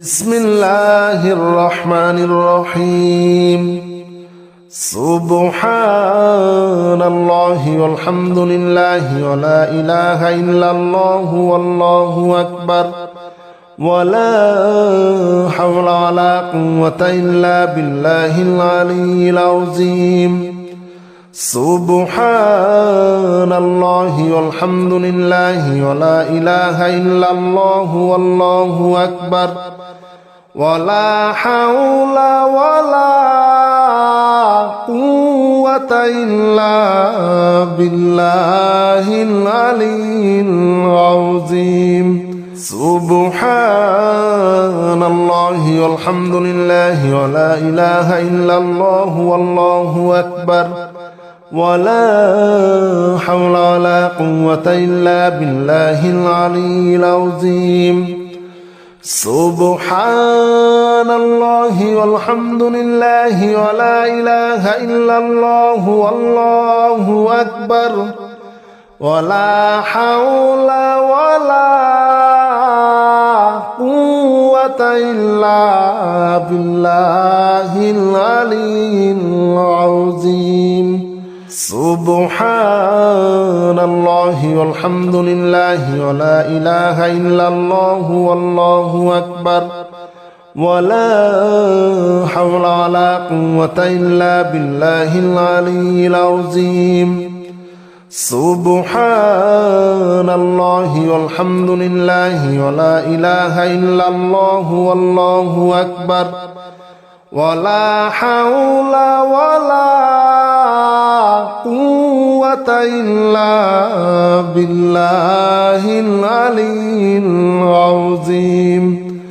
بسم الله الرحمن الرحيم. سبحان الله والحمد لله ولا إله إلا الله والله أكبر ولا حول ولا قوة إلا بالله العلي العظيم. سبحان الله والحمد لله ولا إله إلا الله والله أكبر ولا حول ولا قوة إلا بالله العلي العظيم. سبحان الله والحمد لله ولا إله إلا الله والله أكبر ولا حول ولا قوة إلا بالله العلي العظيم. سبحان الله والحمد لله ولا إله إلا الله والله أكبر ولا حول ولا قوة إلا بالله العلي العظيم. سبحان الله والحمد لله ولا إله إلا الله والله أكبر ولا حول ولا قوة إلا بالله العلي العظيم. سبحان الله والحمد لله ولا إله إلا الله والله أكبر ولا حول ولا قوة إلا بالله العلي العظيم.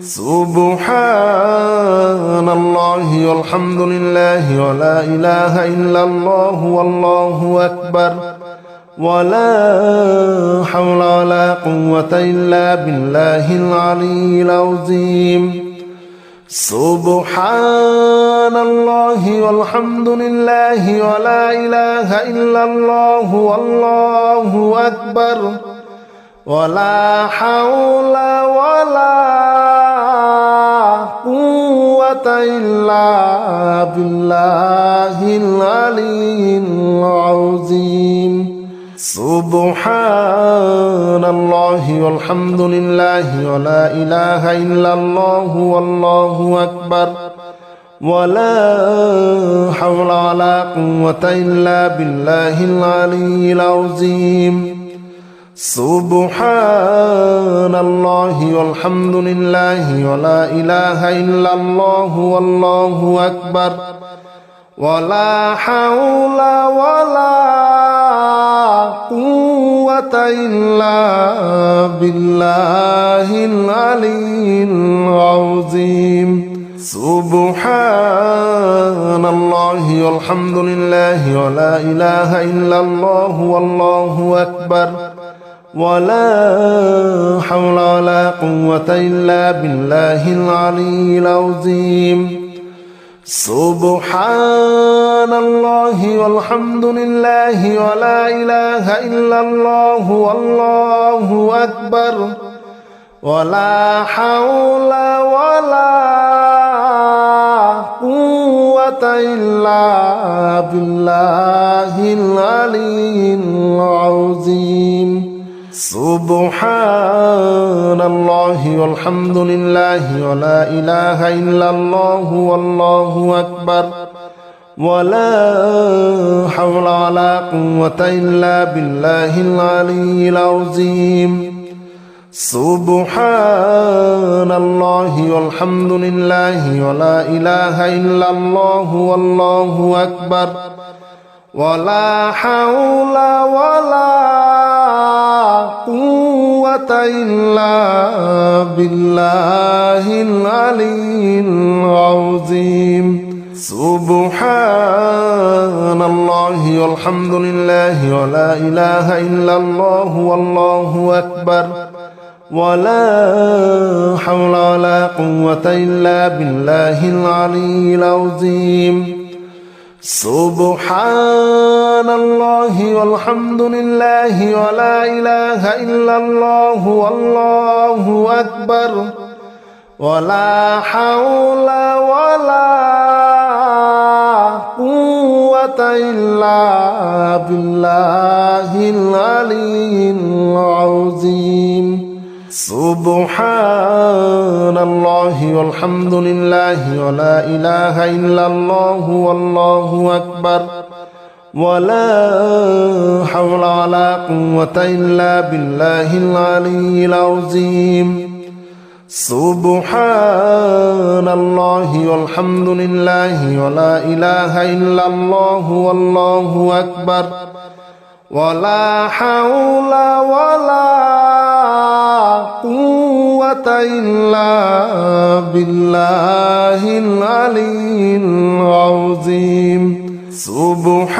سبحان الله والحمد لله ولا إله إلا الله والله أكبر ولا حول ولا قوة إلا بالله العلي العظيم. سبحان الله والحمد لله ولا إله إلا الله والله أكبر ولا حول ولا قوة إلا بالله العلي العظيم. سبحان الله والحمد لله ولا إله إلا الله والله أكبر ولا حول ولا قوة إلا بالله العلي العظيم. سبحان الله والحمد لله ولا إله إلا الله والله أكبر ولا حول ولا قوة إلا بالله العلي العظيم. سبحان الله والحمد لله ولا إله إلا الله والله أكبر ولا حول ولا قوة إلا بالله العلي العظيم. سبحان الله والحمد لله ولا إله إلا الله والله أكبر ولا حول ولا قوة إلا بالله العلي العظيم. سبحان الله والحمد لله ولا إله إلا الله والله أكبر ولا حول ولا قوة إلا بالله العلي العظيم. سبحان الله والحمد لله ولا إله إلا الله والله أكبر ولا حول ولا قوة إلا بالله العلي العظيم. سبحان الله والحمد لله ولا إله إلا الله والله أكبر ولا حول ولا قوة إلا بالله العلي العظيم. سبحان الله والحمد لله ولا إله إلا الله والله أكبر ولا حول ولا قوة إلا بالله العلي العظيم سبحان الله والحمد لله ولا إله إلا الله والله أكبر ولا حول ولا قوة إلا بالله العلي العظيم سبحان الله والحمد لله ولا إله إلا الله والله أكبر ولا حول ولا قوة إلا بالله العلي العظيم سبحان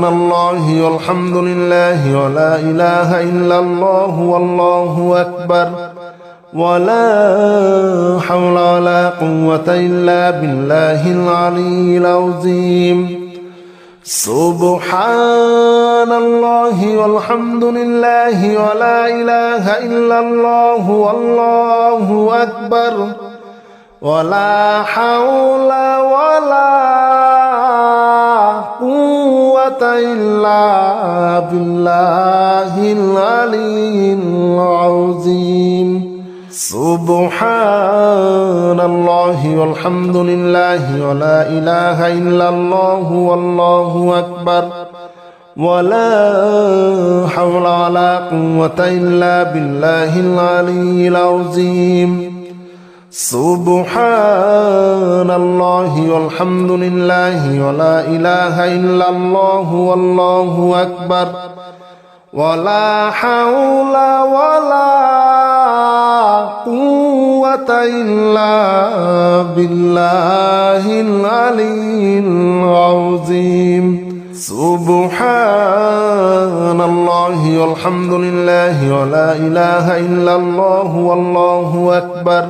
الله والحمد لله ولا إله إلا الله والله أكبر ولا حول ولا قوة إلا بالله العلي العظيم سبحان الله والحمد لله ولا إله إلا الله والله أكبر ولا حول ولا قوة إلا بالله العلي العظيم سبحان الله والحمد لله ولا إله إلا الله والله أكبر ولا حول ولا قوة إلا بالله العلي العظيم سبحان الله والحمد لله ولا إله إلا الله والله أكبر ولا حول ولا قوة إلا بالله العلي العظيم سبحان الله والحمد لله ولا إله إلا الله والله أكبر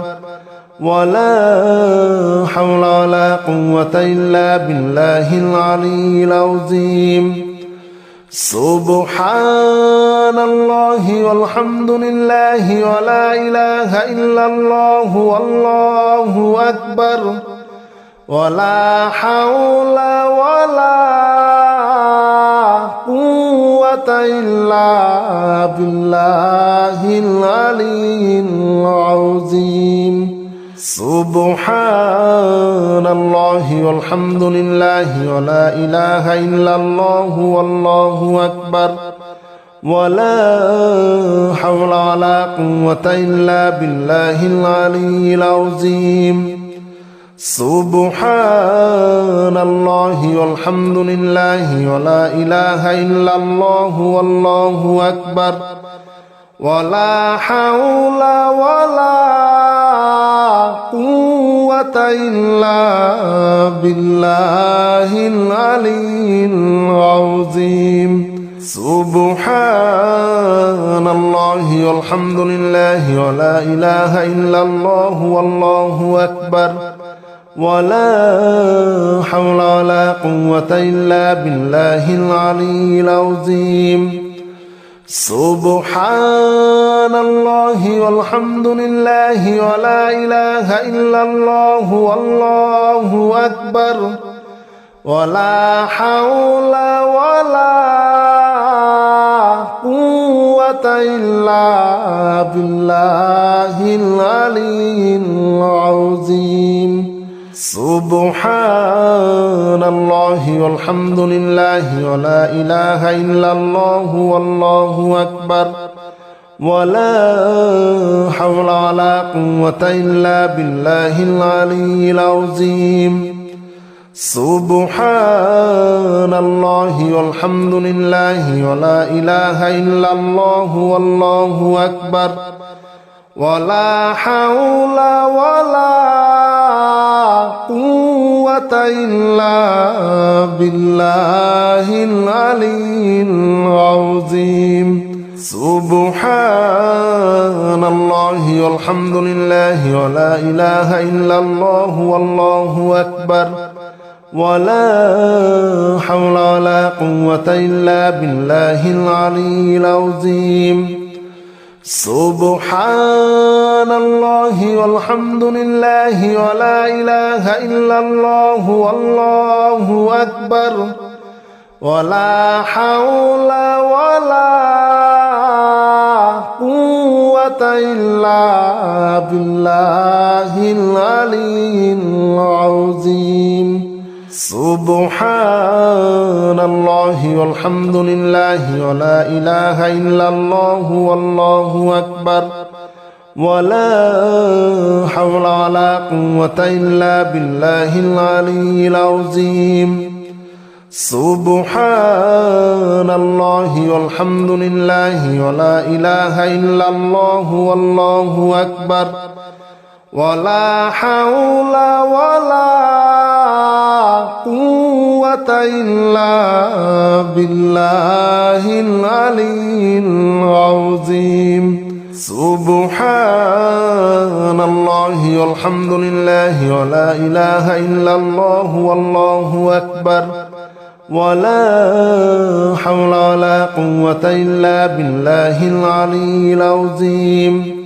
ولا حول ولا قوة إلا بالله العلي العظيم سبحان الله والحمد لله ولا إله إلا الله والله أكبر ولا حول ولا قوة إلا بالله العلي العظيم سبحان الله والحمد لله ولا إله إلا الله والله أكبر ولا حول ولا قوة إلا بالله العلي العظيم سبحان الله والحمد لله ولا إله إلا الله والله أكبر ولا حول ولا قوة إلا بالله العلي العظيم سبحان الله والحمد لله ولا إله إلا الله والله أكبر ولا حول ولا قوة إلا بالله العلي العظيم سبحان الله والحمد لله ولا إله إلا الله والله أكبر ولا حول ولا قوة إلا بالله العلي العظيم سبحان الله والحمد لله ولا إله إلا الله والله أكبر ولا حول ولا قوة إلا بالله العلي العظيم سبحان الله والحمد لله ولا إله إلا الله والله أكبر ولا حول ولا قوة إلا بالله العلي العظيم سبحان الله والحمد لله ولا إله إلا الله والله أكبر ولا حول ولا قوة إلا بالله العلي العظيم سبحان الله والحمد لله ولا إله إلا الله والله أكبر ولا حول ولا قوة إلا بالله العلي العظيم سبحان الله والحمد لله ولا إله إلا الله والله أكبر ولا حول ولا قوة إلا بالله العلي العظيم سبحان الله والحمد لله ولا إله إلا الله والله أكبر ولا حول ولا قوة إلا بالله العلي العظيم سبحان الله والحمد لله ولا إله إلا الله والله أكبر ولا حول ولا قوة إلا بالله العلي العظيم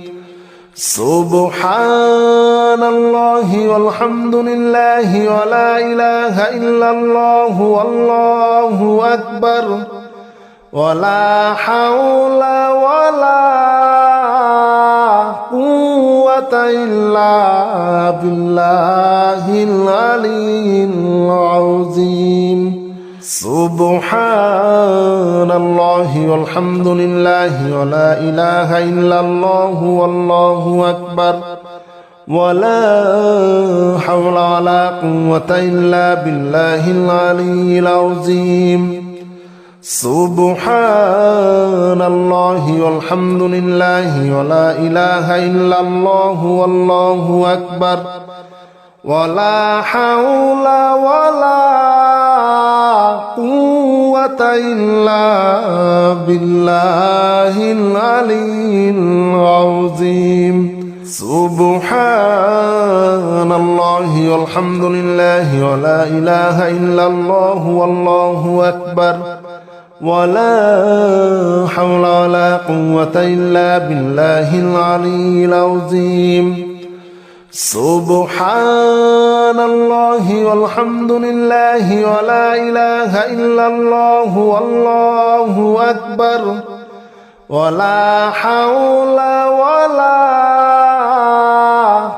سبحان الله والحمد لله ولا إله إلا الله والله أكبر ولا حول ولا قوة إلا بالله العلي العظيم سبحان الله والحمد لله ولا إله إلا الله والله أكبر ولا حول ولا قوة إلا بالله العلي العظيم سبحان الله والحمد لله ولا إله إلا الله والله أكبر ولا حول ولا قوة إلا بالله العلي العظيم سبحان الله والحمد لله ولا إله إلا الله والله أكبر ولا حول ولا قوة إلا بالله العلي العظيم سبحان الله والحمد لله ولا إله إلا الله والله أكبر ولا حول ولا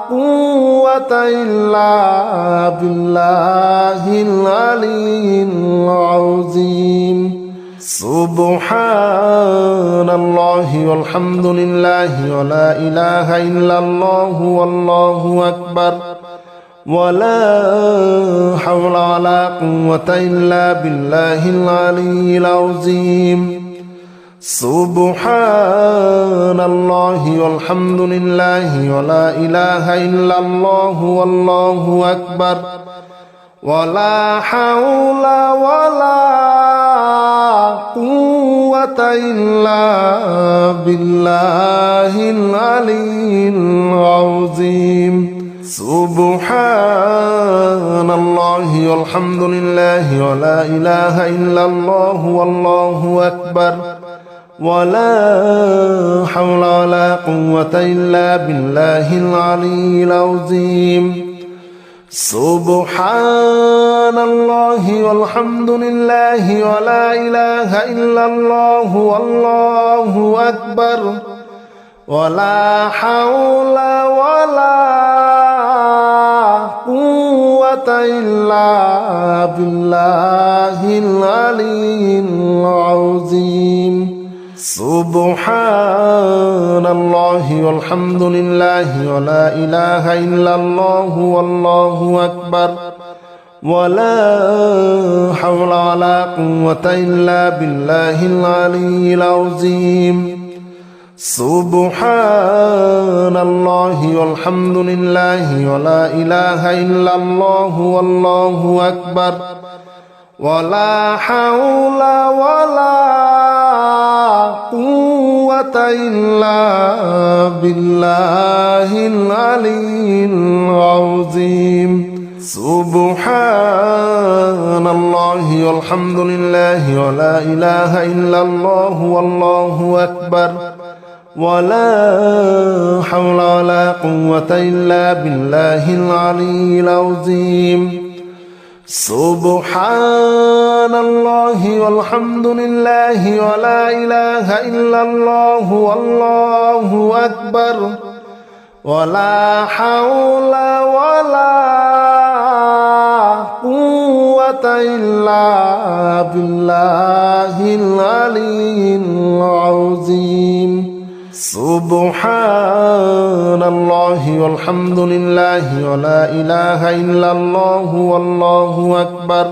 قوة إلا بالله العلي العظيم سبحان الله والحمد لله ولا إله إلا الله والله أكبر ولا حول ولا قوة إلا بالله العلي العظيم سبحان الله والحمد لله ولا إله إلا الله والله أكبر ولا حول ولا قوة إلا بالله العلي العظيم سبحان الله والحمد لله ولا إله إلا الله والله أكبر ولا حول ولا قوة إلا بالله العلي العظيم سبحان الله والحمد لله ولا إله إلا الله والله أكبر ولا حول ولا قوة إلا بالله العلي العظيم سبحان الله والحمد لله ولا إله إلا الله والله أكبر ولا حول ولا قوة إلا بالله العلي العظيم سبحان الله والحمد لله ولا إله إلا الله والله أكبر ولا حول ولا قوة إلا بالله العلي العظيم سبحان الله والحمد لله ولا إله إلا الله والله أكبر ولا حول ولا قوة إلا بالله العلي العظيم سبحان الله والحمد لله ولا إله إلا الله والله أكبر ولا حول ولا قوة إلا بالله العلي العظيم سبحان الله والحمد لله ولا إله إلا الله والله أكبر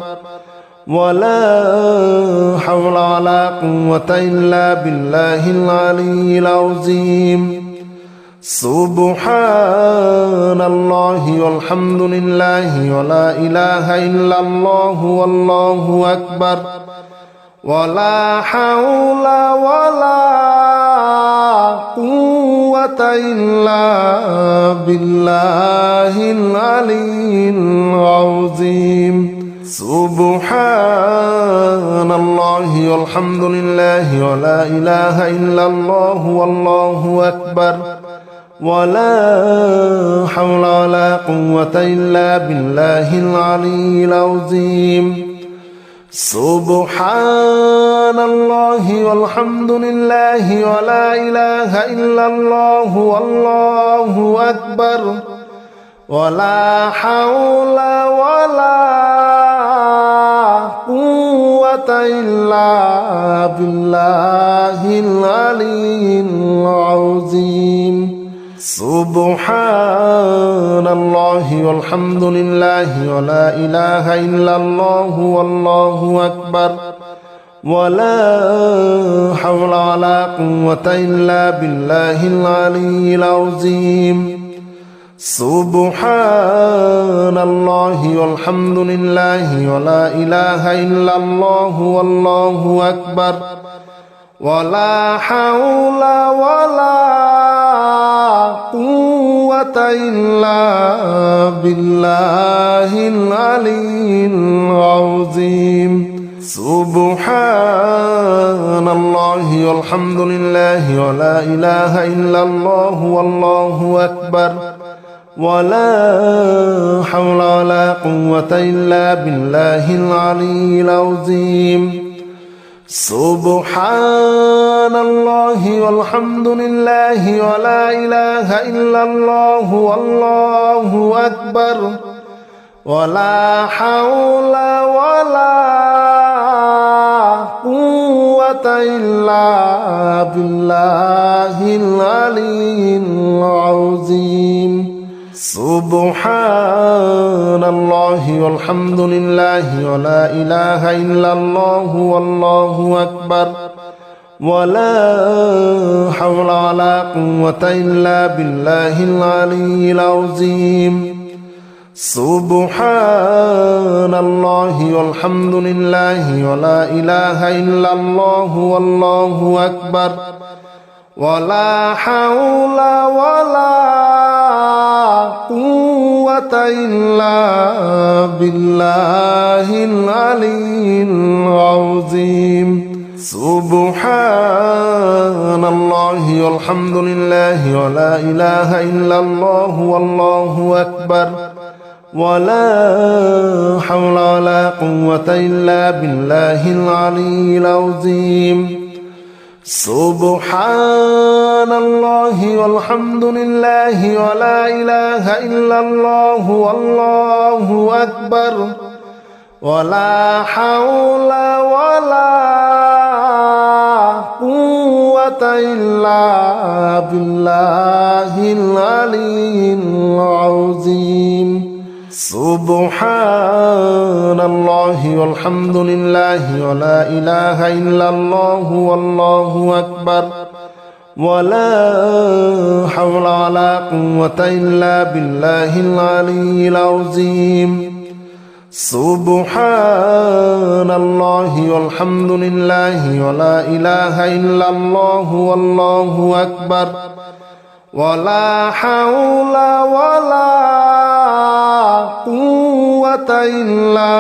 ولا حول ولا قوة إلا بالله العلي العظيم سبحان الله والحمد لله ولا إله إلا الله والله أكبر ولا حول ولا قوة إلا بالله العلي العظيم سبحان الله والحمد لله ولا إله إلا الله والله أكبر ولا حول ولا قوة إلا بالله العلي العظيم سبحان الله والحمد لله ولا إله إلا الله والله أكبر ولا حول ولا قوة إلا بالله العلي العظيم سبحان الله والحمد لله ولا إله إلا الله والله أكبر ولا حول ولا قوة إلا بالله العلي العظيم سبحان الله والحمد لله ولا إله إلا الله والله أكبر ولا حول ولا قوة إلا بالله العلي العظيم سبحان الله والحمد لله ولا إله إلا الله والله أكبر ولا حول ولا قوة إلا بالله العلي العظيم سبحان الله والحمد لله ولا إله إلا الله والله أكبر ولا حول ولا قوة إلا بالله العلي العظيم سبحان الله والحمد لله ولا إله إلا الله والله أكبر ولا حول ولا قوة إلا بالله العلي العظيم سبحان الله والحمد لله ولا إله إلا الله والله أكبر ولا حول ولا قوة إلا بالله العلي العظيم سبحان الله والحمد لله ولا إله إلا الله والله أكبر ولا حول ولا قوة إلا بالله العلي العظيم سبحان الله والحمد لله ولا إله إلا الله والله أكبر ولا حول ولا قوة إلا بالله العلي العظيم سبحان الله والحمد لله ولا إله إلا الله والله أكبر ولا حول ولا قوة إلا بالله العلي العظيم سبحان الله والحمد لله ولا إله إلا الله والله أكبر ولا حول ولا قوة إلا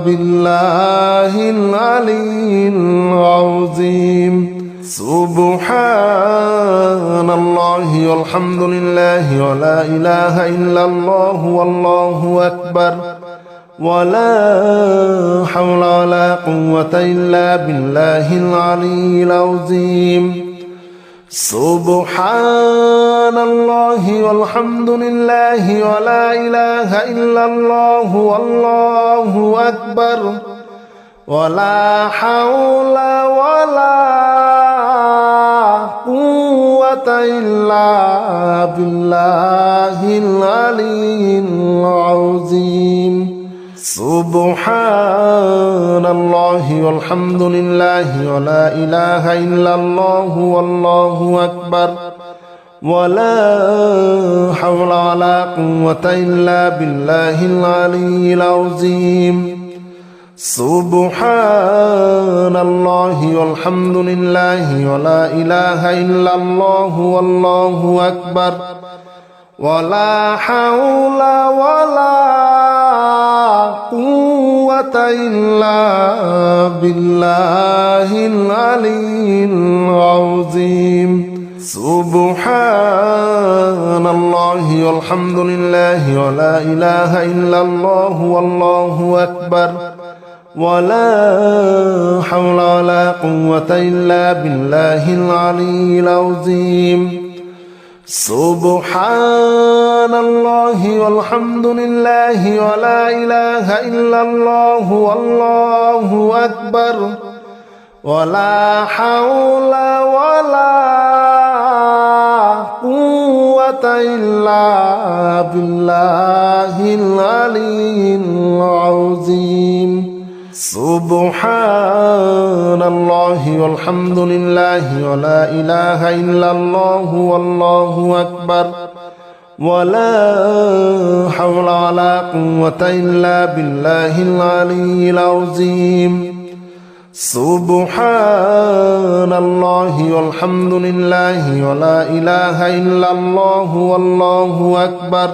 بالله العلي العظيم سبحان الله والحمد لله ولا إله إلا الله والله أكبر ولا حول ولا قوة إلا بالله العلي العظيم سبحان الله والحمد لله ولا إله إلا الله والله أكبر ولا حول ولا قوة إلا بالله العلي العظيم سبحان الله والحمد لله ولا إله إلا الله والله أكبر ولا حول ولا قوة إلا بالله العلي العظيم سبحان الله والحمد لله ولا إله إلا الله والله أكبر ولا حول ولا قوة إلا بالله العلي العظيم سبحان الله والحمد لله ولا إله إلا الله والله أكبر ولا حول ولا قوة إلا بالله العلي العظيم سبحان الله والحمد لله ولا إله إلا الله والله أكبر ولا حول ولا قوة إلا بالله العلي العظيم سبحان الله والحمد لله ولا إله إلا الله والله أكبر ولا حول ولا قوة إلا بالله العلي العظيم سبحان الله والحمد لله ولا إله إلا الله والله أكبر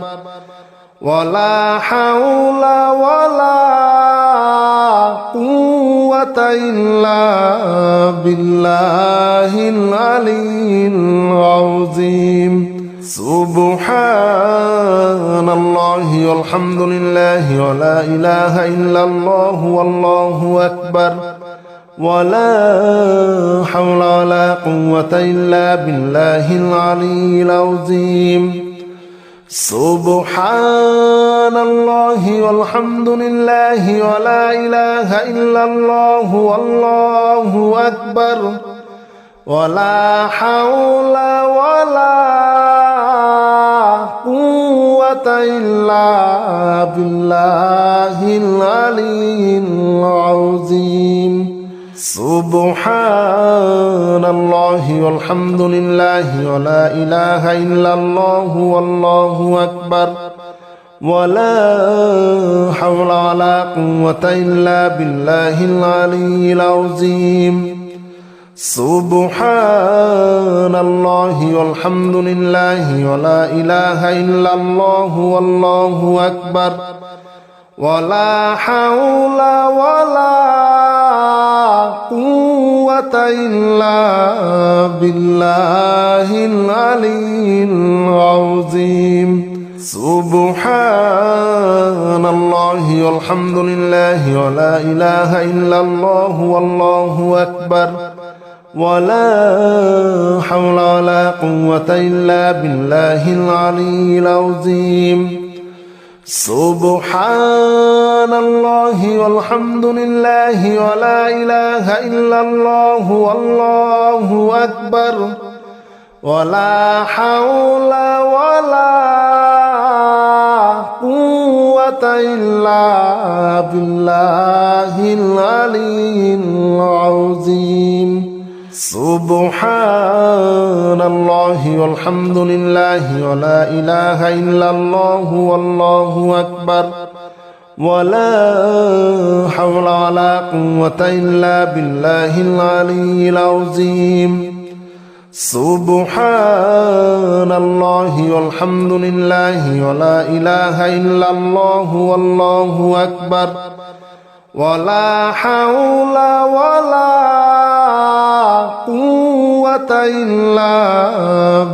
ولا حول ولا قوة إلا بالله العلي العظيم سبحان الله والحمد لله ولا إله إلا الله والله أكبر ولا حول ولا قوة إلا بالله العلي العظيم سبحان الله والحمد لله ولا إله إلا الله والله أكبر ولا حول ولا قوة إلا بالله العلي العظيم سبحان الله والحمد لله ولا إله إلا الله والله أكبر ولا حول ولا قوة إلا بالله العلي العظيم سبحان الله والحمد لله ولا إله إلا الله والله أكبر ولا حول ولا قوة إلا بالله العلي العظيم سبحان الله والحمد لله ولا إله إلا الله والله أكبر ولا حول ولا قوة إلا بالله العلي العظيم سبحان الله والحمد لله ولا إله إلا الله والله أكبر ولا حول ولا قوة إلا بالله العلي العظيم سبحان الله والحمد لله ولا إله إلا الله والله أكبر ولا حول ولا قوة إلا بالله العلي العظيم سبحان الله والحمد لله ولا إله إلا الله والله أكبر ولا حول ولا قوة إلا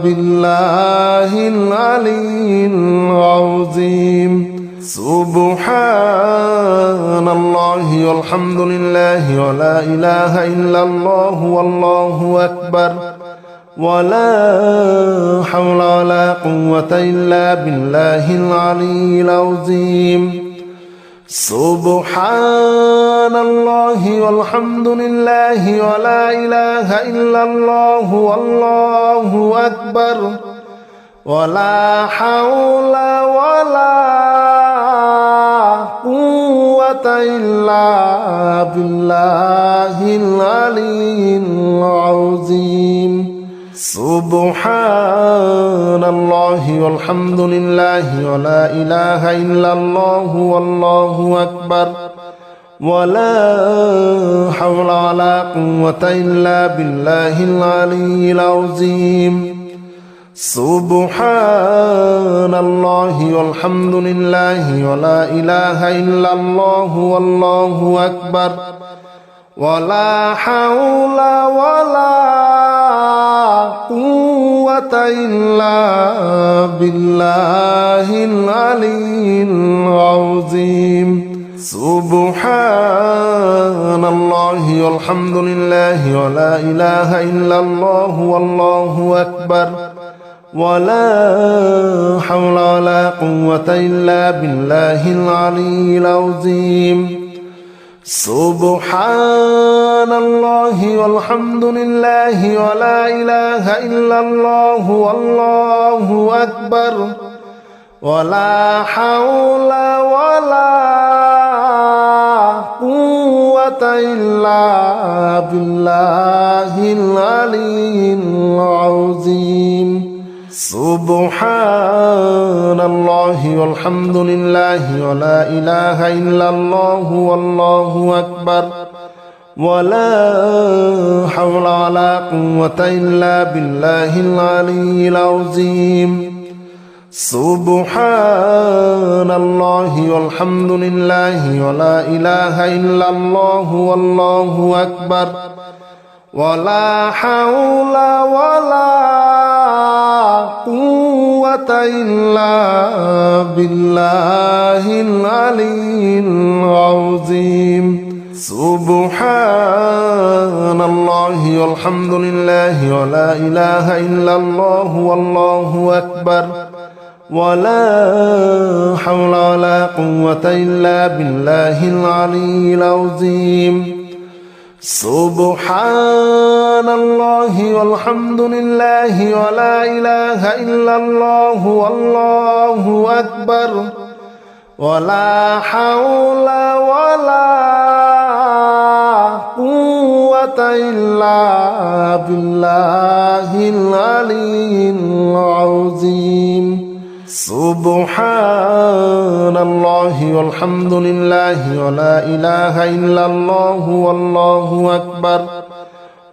بالله العلي العظيم سبحان الله والحمد لله ولا إله إلا الله والله أكبر ولا حول ولا قوة إلا بالله العلي العظيم سبحان الله والحمد لله ولا إله إلا الله والله أكبر ولا حول ولا قوة إلا بالله العلي العظيم سبحان الله والحمد لله ولا إله إلا الله والله أكبر ولا حول ولا قوة إلا بالله العلي العظيم سبحان الله والحمد لله ولا إله إلا الله والله أكبر ولا حول ولا قوة إلا بالله العلي العظيم سبحان الله والحمد لله ولا إله إلا الله والله أكبر ولا حول ولا قوة إلا بالله العلي العظيم سبحان الله والحمد لله ولا إله إلا الله والله أكبر ولا حول ولا قوة إلا بالله العلي العظيم سبحان الله والحمد لله ولا إله إلا الله والله أكبر ولا حول ولا قوة إلا بالله العلي العظيم سبحان الله والحمد لله ولا إله إلا الله والله أكبر ولا حول ولا قوة إلا بالله العلي العظيم سبحان الله والحمد لله ولا إله إلا الله والله أكبر ولا حول ولا قوة إلا بالله العلي العظيم سبحان الله والحمد لله ولا إله إلا الله والله أكبر ولا حول ولا قوة إلا بالله العلي العظيم سبحان الله والحمد لله ولا إله إلا الله والله أكبر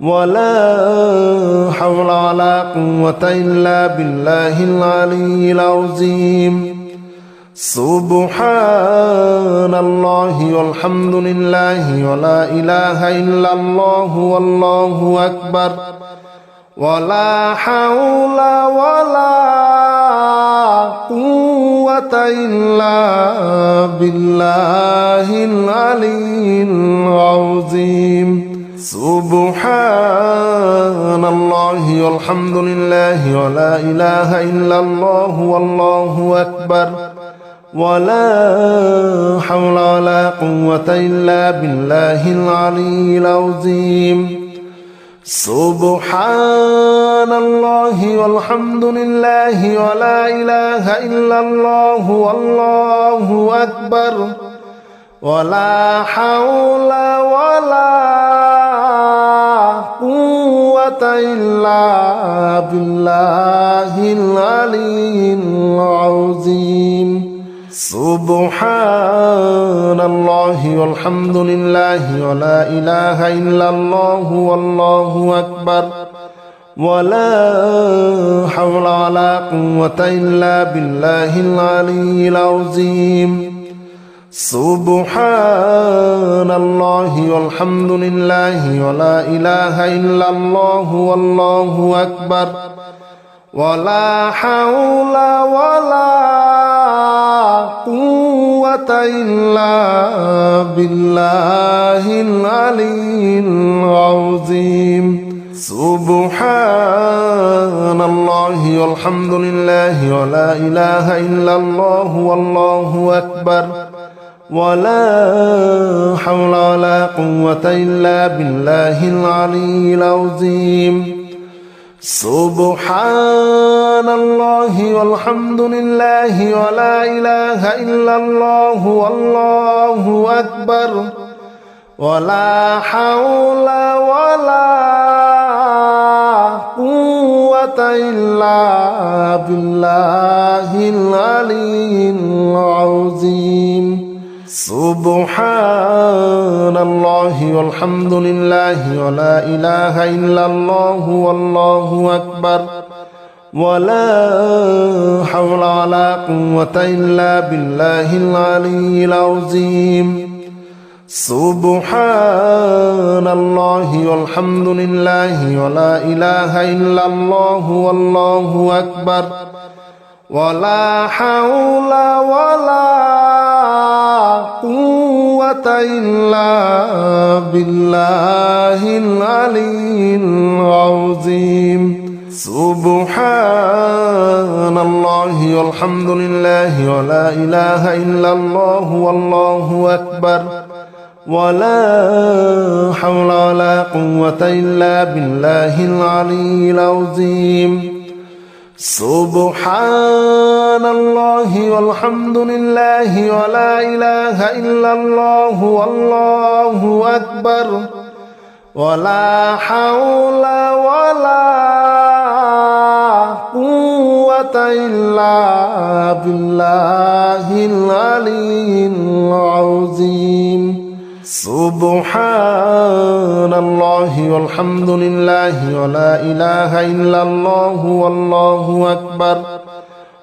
ولا حول ولا قوة إلا بالله العلي العظيم سبحان الله والحمد لله ولا إله إلا الله والله أكبر ولا حول ولا قوة إلا بالله العلي العظيم سبحان الله والحمد لله ولا إله إلا الله والله أكبر ولا حول ولا قوة إلا بالله العلي العظيم سبحان الله والحمد لله ولا إله إلا الله والله أكبر ولا حول ولا قوة إلا بالله العلي العظيم سبحان الله والحمد لله ولا إله إلا الله والله أكبر ولا حول ولا قوة إلا بالله العلي العظيم سبحان الله والحمد لله ولا إله إلا الله والله أكبر ولا حول ولا قوة إلا بالله العلي العظيم سبحان الله والحمد لله ولا إله إلا الله والله أكبر ولا حول ولا قوة إلا بالله العلي العظيم سبحان الله والحمد لله ولا إله إلا الله والله أكبر ولا حول ولا قوة إلا بالله العلي العظيم سبحان الله والحمد لله ولا إله إلا الله والله أكبر ولا حول ولا قوة إلا بالله العلي العظيم سبحان الله والحمد لله ولا إله إلا الله والله أكبر ولا حول ولا قوة إلا بالله العلي العظيم سبحان الله والحمد لله ولا إله إلا الله والله أكبر ولا حول ولا قوة إلا بالله العلي العظيم سبحان الله والحمد لله ولا إله إلا الله والله أكبر ولا حول ولا قوة إلا بالله العلي العظيم سبحان الله والحمد لله ولا إله إلا الله والله أكبر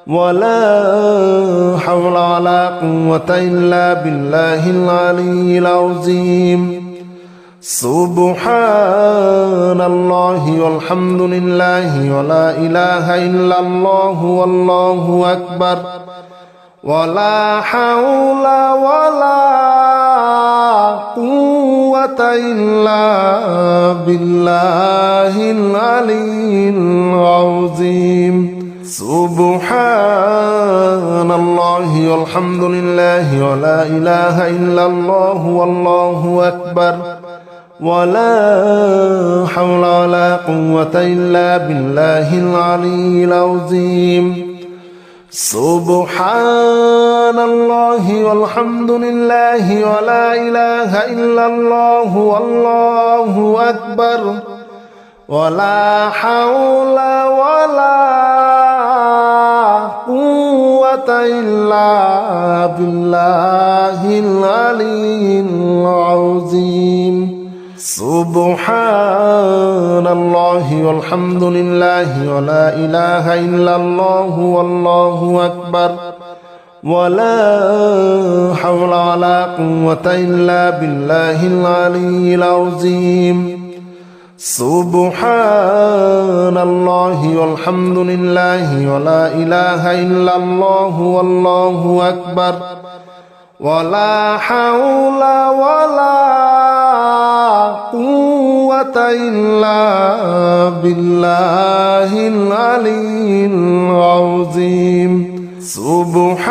ولا حول ولا قوة إلا بالله العلي العظيم سبحان الله والحمد لله ولا إله إلا الله والله أكبر ولا حول ولا قوة إلا بالله العلي العظيم سبحان الله والحمد لله ولا إله إلا الله والله أكبر ولا حول ولا قوة إلا بالله العلي العظيم سبحان الله والحمد لله ولا إله إلا الله والله أكبر ولا حول ولا قوة إلا بالله العلي العظيم سبحان الله والحمد لله ولا إله إلا الله والله أكبر ولا حول ولا قوة إلا بالله العلي العظيم سبحان الله والحمد لله ولا إله إلا الله والله أكبر ولا حول ولا قوة إلا بالله العلي العظيم سبحان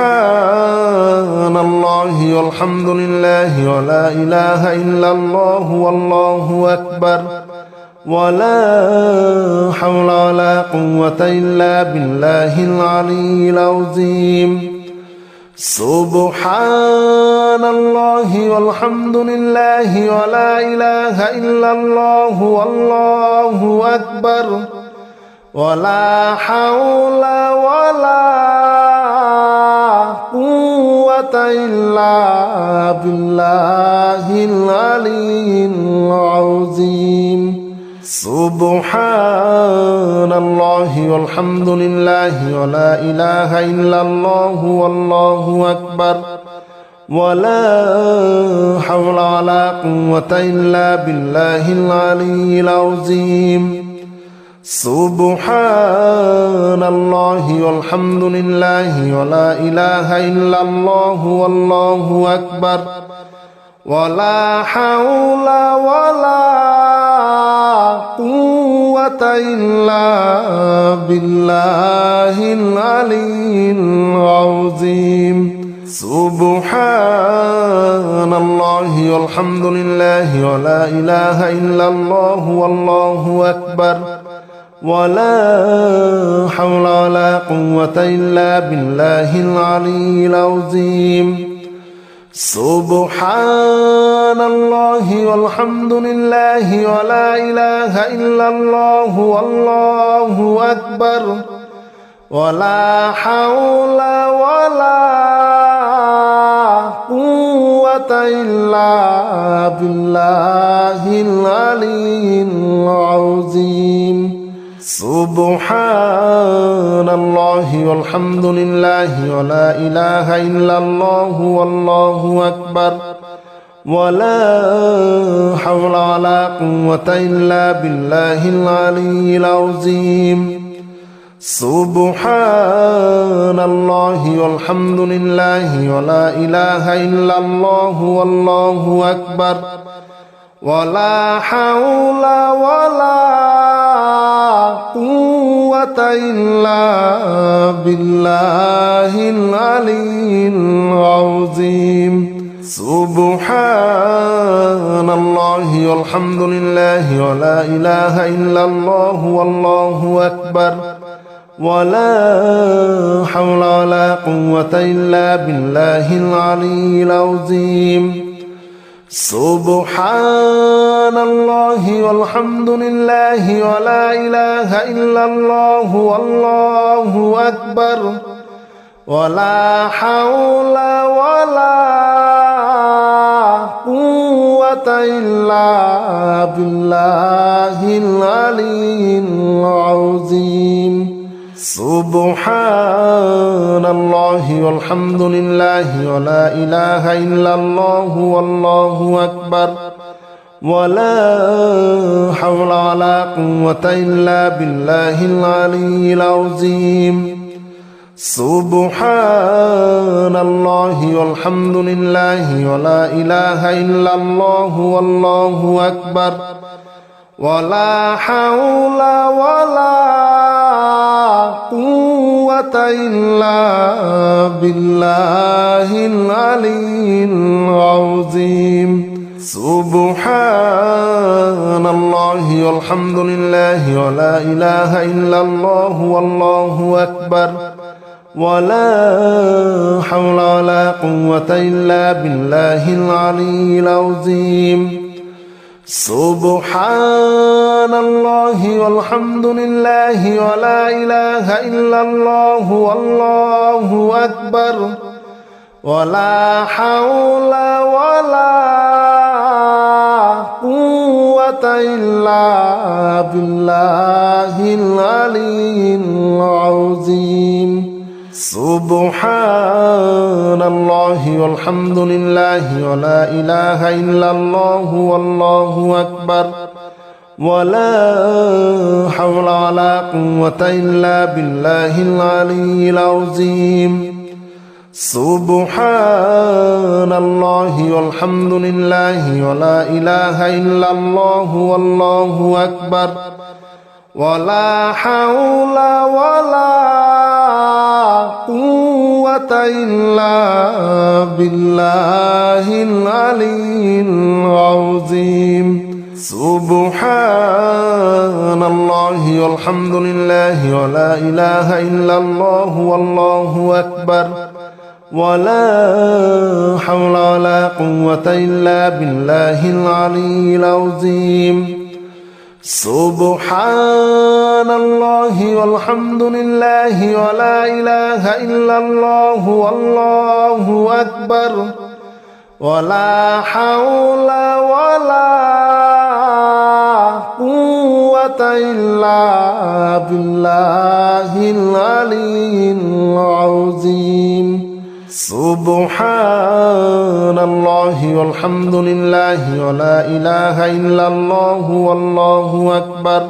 الله والحمد لله ولا إله إلا الله والله أكبر ولا حول ولا قوة إلا بالله العلي العظيم سبحان الله والحمد لله ولا إله إلا الله والله أكبر ولا حول ولا قوة إلا بالله العلي العظيم سبحان الله والحمد لله ولا إله إلا الله والله أكبر ولا حول ولا قوة إلا بالله العلي العظيم سبحان الله والحمد لله ولا إله إلا الله والله أكبر ولا حول ولا قوة إلا بالله العلي العظيم سبحان الله والحمد لله ولا إله إلا الله والله أكبر ولا حول ولا قوة إلا بالله العلي العظيم سبحان الله والحمد لله ولا إله إلا الله والله أكبر ولا حول ولا قوة إلا بالله العلي العظيم سبحان الله والحمد لله ولا إله إلا الله والله أكبر ولا حول ولا قوة إلا بالله العلي العظيم سبحان الله والحمد لله ولا إله إلا الله والله أكبر ولا حول ولا قوة إلا بالله العلي العظيم سبحان الله والحمد لله ولا إله إلا الله والله أكبر ولا حول ولا قوة إلا بالله العلي العظيم سبحان الله والحمد لله ولا إله إلا الله والله أكبر ولا حول ولا قوة إلا بالله العلي العظيم سبحان الله والحمد لله ولا إله إلا الله والله أكبر ولا حول ولا قوة إلا بالله العلي العظيم سبحان الله والحمد لله ولا إله إلا الله والله أكبر ولا حول ولا قوة إلا بالله العلي العظيم سبحان الله والحمد لله ولا إله إلا الله والله أكبر ولا حول ولا قوة إلا بالله العلي العظيم سبحان الله والحمد لله ولا إله إلا الله والله أكبر ولا حول ولا قوة إلا بالله العلي العظيم سبحان الله والحمد لله ولا إله إلا الله والله أكبر ولا حول ولا قوة إلا بالله العلي العظيم سبحان الله والحمد لله ولا إله إلا الله والله أكبر ولا حول ولا قوة إلا بالله العلي العظيم سبحان الله والحمد لله ولا إله إلا الله والله أكبر ولا حول ولا قوة إلا بالله العلي العظيم سبحان الله والحمد لله ولا إله إلا الله والله أكبر ولا حول ولا قوة إلا بالله العلي العظيم سبحان الله والحمد لله ولا إله إلا الله والله أكبر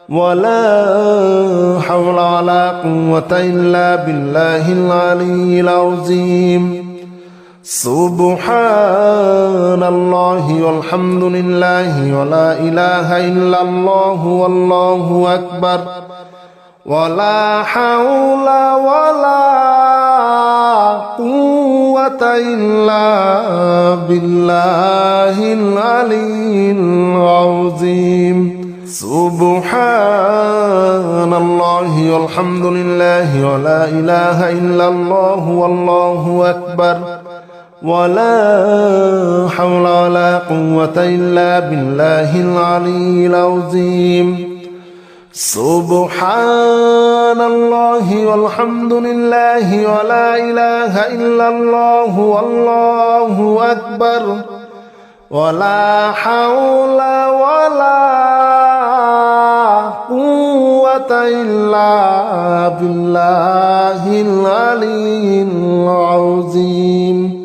ولا حول ولا قوة إلا بالله العلي العظيم سبحان الله والحمد لله ولا إله إلا الله والله أكبر ولا حول ولا قوة إلا بالله العلي العظيم سبحان الله والحمد لله ولا إله إلا الله والله أكبر ولا حول ولا قوة إلا بالله العلي العظيم سبحان الله والحمد لله ولا إله إلا الله والله أكبر ولا حول ولا قوة إلا بالله العلي العظيم